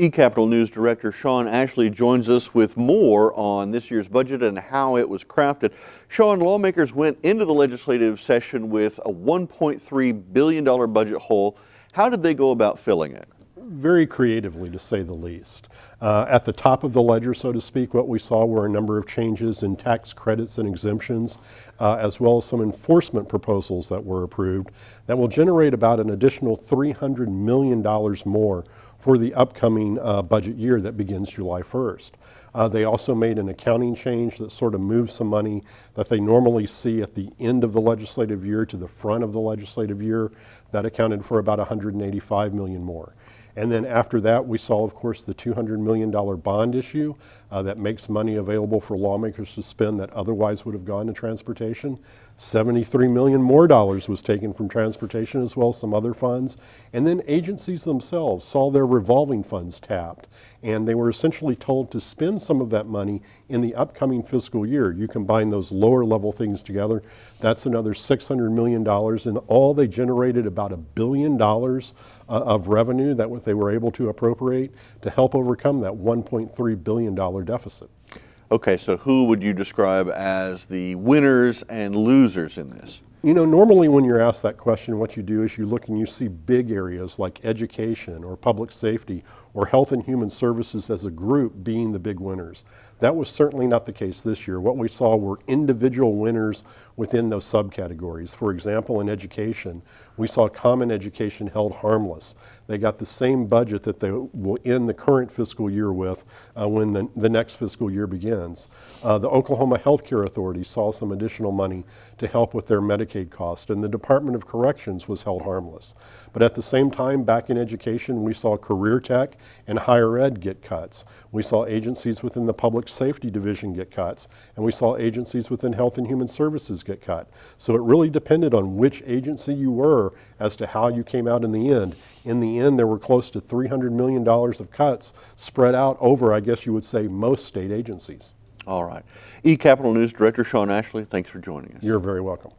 eCapitol News Director Sean Ashley joins us with more on this year's budget and how it was crafted. Sean, lawmakers went into the legislative session with a $1.3 billion budget hole. How did they go about filling it? Very creatively, to say the least. At the top of the ledger, so to speak, what we saw were a number of changes in tax credits and exemptions, as well as some enforcement proposals that were approved that will generate about an additional $300 million more for the upcoming budget year that begins July 1st. They also made an accounting change that sort of moved some money that they normally see at the end of the legislative year to the front of the legislative year. That accounted for about $185 million more. And then after that, we saw, of course, the $200 million bond issue that makes money available for lawmakers to spend that otherwise would have gone to transportation. $73 million more was taken from transportation, as well as some other funds. And then agencies themselves saw their revolving funds tapped, and they were essentially told to spend some of that money in the upcoming fiscal year. You combine those lower level things together, that's another $600 million. In all, they generated about $1 billion of revenue that they were able to appropriate to help overcome that $1.3 billion deficit. Okay, so who would you describe as the winners and losers in this? You know, normally when you're asked that question, what you do is you look and you see big areas like education or public safety or health and human services as a group being the big winners. That was certainly not the case this year. What we saw were individual winners within those subcategories. For example, in education, we saw common education held harmless. They got the same budget that they will end the current fiscal year with when the next fiscal year begins. The Oklahoma Healthcare Authority saw some additional money to help with their Medicaid cost, and the Department of Corrections was held harmless. But at the same time, back in education, we saw career tech and higher ed get cuts. We saw agencies within the public safety division get cuts, and we saw agencies within health and human services get cut. So it really depended on which agency you were as to how you came out in the end. In the end, there were close to $300 million of cuts spread out over, I guess you would say, most state agencies. All right. eCapitol News Director Sean Ashley, thanks for joining us. You're very welcome.